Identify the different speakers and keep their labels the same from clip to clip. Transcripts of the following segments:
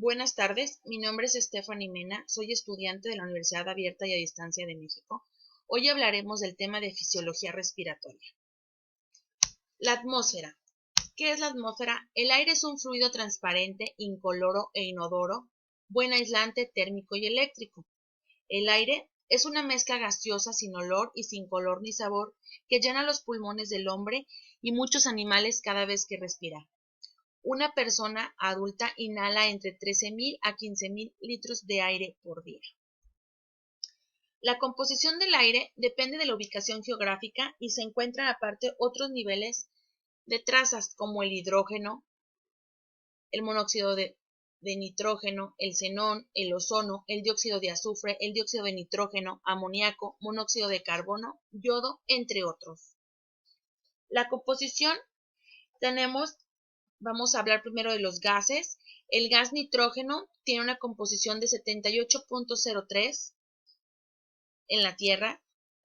Speaker 1: Buenas tardes, mi nombre es Stephanie Mena, soy estudiante de la Universidad Abierta y a Distancia de México. Hoy hablaremos del tema de fisiología respiratoria. La atmósfera. ¿Qué es la atmósfera? El aire es un fluido transparente, incoloro e inodoro, buen aislante térmico y eléctrico. El aire es una mezcla gaseosa sin olor y sin color ni sabor que llena los pulmones del hombre y muchos animales cada vez que respira. Una persona adulta inhala entre 13.000 a 15.000 litros de aire por día. La composición del aire depende de la ubicación geográfica y se encuentran aparte otros niveles de trazas como el hidrógeno, el monóxido de nitrógeno, el xenón, el ozono, el dióxido de azufre, el dióxido de nitrógeno, amoníaco, monóxido de carbono, yodo, entre otros. La composición Vamos a hablar primero de los gases. El gas nitrógeno tiene una composición de 78.03 en la Tierra.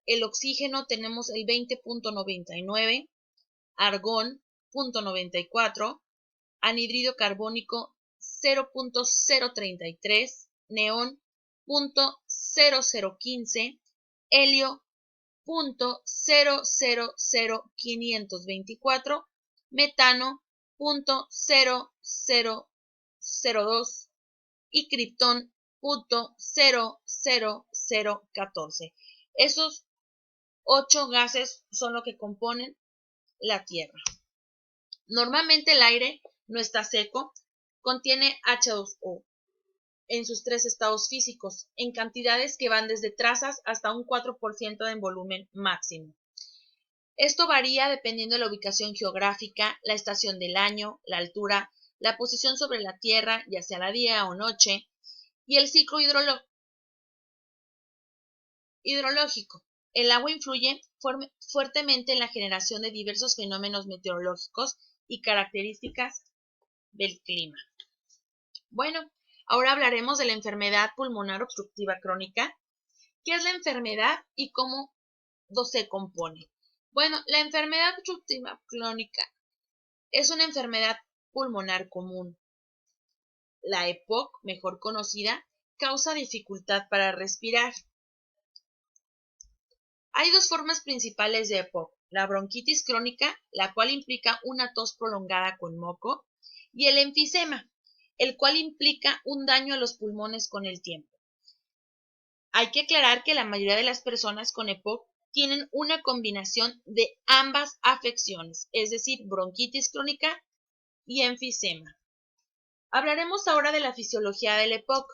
Speaker 1: El oxígeno tenemos el 20.99, argón 0.94, anhídrido carbónico 0.033, neón 0.0015, helio 0.000524, metano 0.0002 y criptón 0.00014. Esos 8 gases son lo que componen la Tierra. Normalmente el aire no está seco, contiene H2O en sus 3 estados físicos, en cantidades que van desde trazas hasta un 4% en volumen máximo. Esto varía dependiendo de la ubicación geográfica, la estación del año, la altura, la posición sobre la Tierra, ya sea la día o noche, y el ciclo hidrológico. El agua influye fuertemente en la generación de diversos fenómenos meteorológicos y características del clima. Bueno, ahora hablaremos de la enfermedad pulmonar obstructiva crónica. ¿Qué es la enfermedad y cómo se compone? Bueno, la enfermedad obstructiva crónica es una enfermedad pulmonar común. La EPOC, mejor conocida, causa dificultad para respirar. Hay 2 formas principales de EPOC, la bronquitis crónica, la cual implica una tos prolongada con moco, y el enfisema, el cual implica un daño a los pulmones con el tiempo. Hay que aclarar que la mayoría de las personas con EPOC tienen una combinación de ambas afecciones, es decir, bronquitis crónica y enfisema. Hablaremos ahora de la fisiología del EPOC.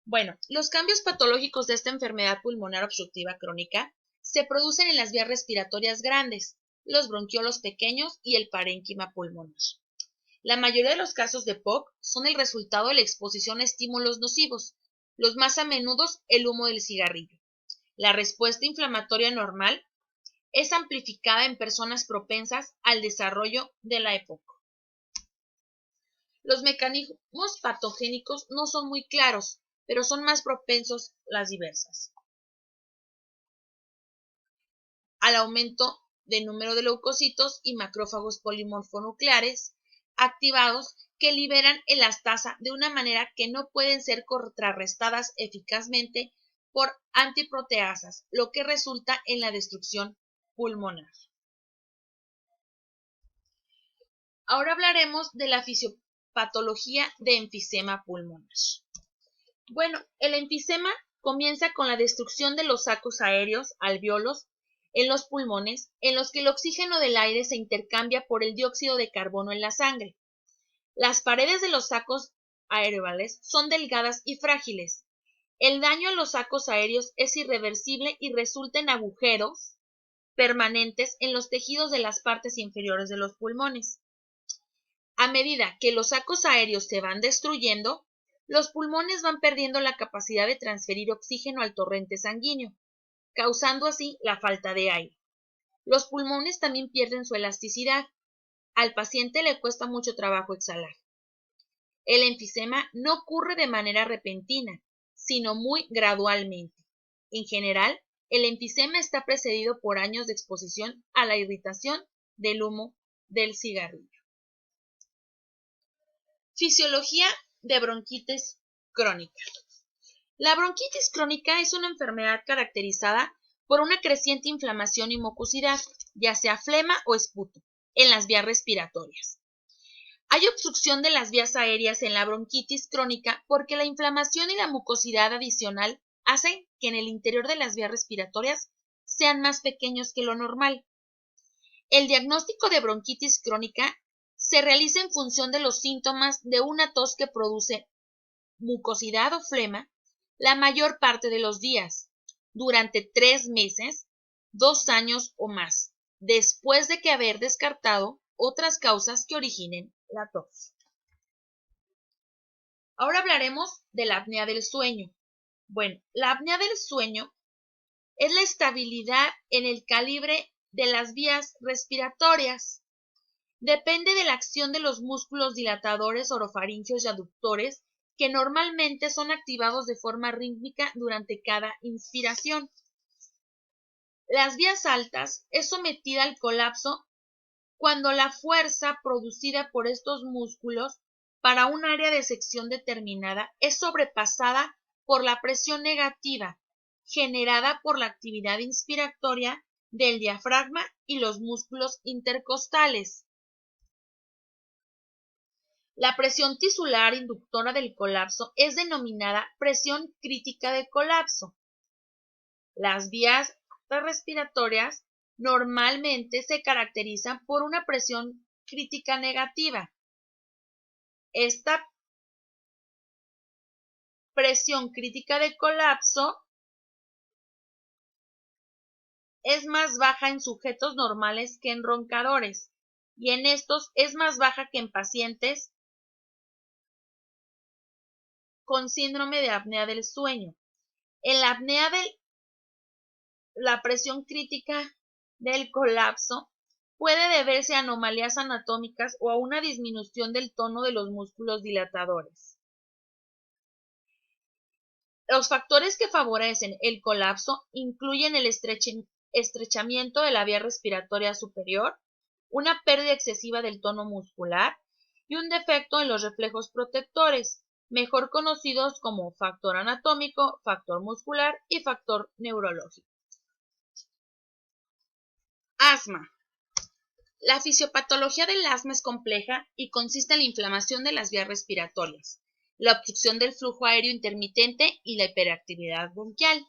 Speaker 1: Bueno, los cambios patológicos de esta enfermedad pulmonar obstructiva crónica se producen en las vías respiratorias grandes, los bronquiolos pequeños y el parénquima pulmonar. La mayoría de los casos de EPOC son el resultado de la exposición a estímulos nocivos, los más a menudo el humo del cigarrillo. La respuesta inflamatoria normal es amplificada en personas propensas al desarrollo de la EPOC. Los mecanismos patogénicos no son muy claros, pero son más propensos las diversas al aumento del número de leucocitos y macrófagos polimorfonucleares activados que liberan elastasa de una manera que no pueden ser contrarrestadas eficazmente por antiproteasas, lo que resulta en la destrucción pulmonar. Ahora hablaremos de la fisiopatología de enfisema pulmonar. Bueno, el enfisema comienza con la destrucción de los sacos aéreos, alvéolos, en los pulmones, en los que el oxígeno del aire se intercambia por el dióxido de carbono en la sangre. Las paredes de los sacos aereales son delgadas y frágiles. El daño a los sacos aéreos es irreversible y resulta en agujeros permanentes en los tejidos de las partes inferiores de los pulmones. A medida que los sacos aéreos se van destruyendo, los pulmones van perdiendo la capacidad de transferir oxígeno al torrente sanguíneo, causando así la falta de aire. Los pulmones también pierden su elasticidad. Al paciente le cuesta mucho trabajo exhalar. El enfisema no ocurre de manera repentina, sino muy gradualmente. En general, el enfisema está precedido por años de exposición a la irritación del humo del cigarrillo. Fisiología de bronquitis crónica. La bronquitis crónica es una enfermedad caracterizada por una creciente inflamación y mucosidad, ya sea flema o esputo, en las vías respiratorias. Hay obstrucción de las vías aéreas en la bronquitis crónica porque la inflamación y la mucosidad adicional hacen que en el interior de las vías respiratorias sean más pequeños que lo normal. El diagnóstico de bronquitis crónica se realiza en función de los síntomas de una tos que produce mucosidad o flema la mayor parte de los días, durante 3 meses, 2 años o más, después de que haber descartado otras causas que originen la tos. Ahora hablaremos de la apnea del sueño. Bueno, la apnea del sueño es la estabilidad en el calibre de las vías respiratorias. Depende de la acción de los músculos dilatadores orofaringeos y aductores que normalmente son activados de forma rítmica durante cada inspiración. Las vías altas es sometida al colapso cuando la fuerza producida por estos músculos para un área de sección determinada es sobrepasada por la presión negativa generada por la actividad inspiratoria del diafragma y los músculos intercostales. La presión tisular inductora del colapso es denominada presión crítica de colapso. Las vías respiratorias normalmente se caracterizan por una presión crítica negativa. Esta presión crítica de colapso es más baja en sujetos normales que en roncadores, y en estos es más baja que en pacientes con síndrome de apnea del sueño. En la apnea la presión crítica del colapso puede deberse a anomalías anatómicas o a una disminución del tono de los músculos dilatadores. Los factores que favorecen el colapso incluyen el estrechamiento de la vía respiratoria superior, una pérdida excesiva del tono muscular y un defecto en los reflejos protectores, mejor conocidos como factor anatómico, factor muscular y factor neurológico. Asma. La fisiopatología del asma es compleja y consiste en la inflamación de las vías respiratorias, la obstrucción del flujo aéreo intermitente y la hiperactividad bronquial.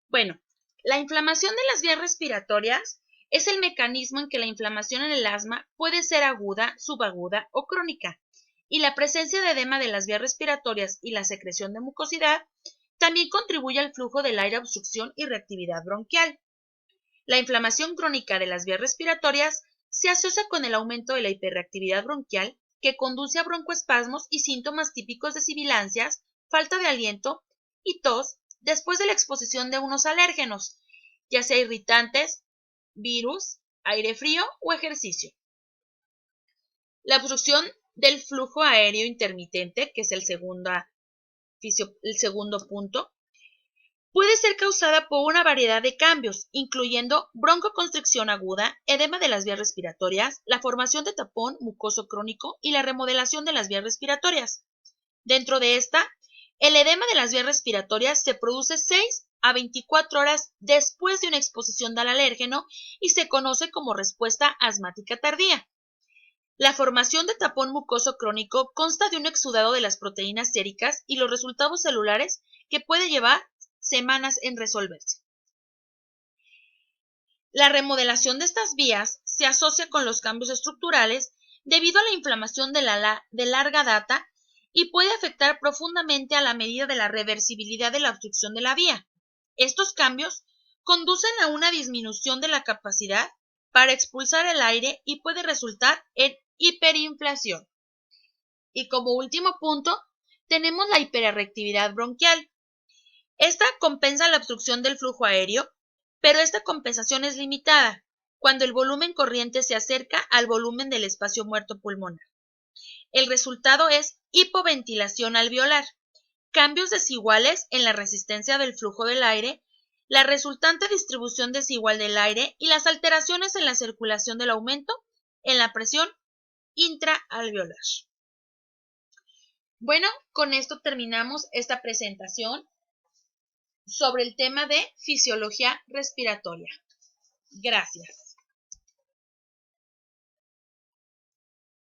Speaker 1: Bueno, la inflamación de las vías respiratorias es el mecanismo en que la inflamación en el asma puede ser aguda, subaguda o crónica, y la presencia de edema de las vías respiratorias y la secreción de mucosidad también contribuye al flujo del aire a obstrucción y reactividad bronquial. La inflamación crónica de las vías respiratorias se asocia con el aumento de la hiperreactividad bronquial que conduce a broncoespasmos y síntomas típicos de sibilancias, falta de aliento y tos después de la exposición de unos alérgenos, ya sea irritantes, virus, aire frío o ejercicio. La obstrucción del flujo aéreo intermitente, que es el segundo punto, puede ser causada por una variedad de cambios, incluyendo broncoconstricción aguda, edema de las vías respiratorias, la formación de tapón mucoso crónico y la remodelación de las vías respiratorias. Dentro de esta, el edema de las vías respiratorias se produce 6 a 24 horas después de una exposición al alérgeno y se conoce como respuesta asmática tardía. La formación de tapón mucoso crónico consta de un exudado de las proteínas séricas y los resultados celulares que puede llevar semanas en resolverse. La remodelación de estas vías se asocia con los cambios estructurales debido a la inflamación de larga data y puede afectar profundamente a la medida de la reversibilidad de la obstrucción de la vía. Estos cambios conducen a una disminución de la capacidad para expulsar el aire y puede resultar en hiperinflación. Y como último punto, tenemos la hiperreactividad bronquial. Esta compensa la obstrucción del flujo aéreo, pero esta compensación es limitada cuando el volumen corriente se acerca al volumen del espacio muerto pulmonar. El resultado es hipoventilación alveolar, cambios desiguales en la resistencia del flujo del aire, la resultante distribución desigual del aire y las alteraciones en la circulación del aumento en la presión intraalveolar. Bueno, con esto terminamos esta presentación sobre el tema de fisiología respiratoria. Gracias.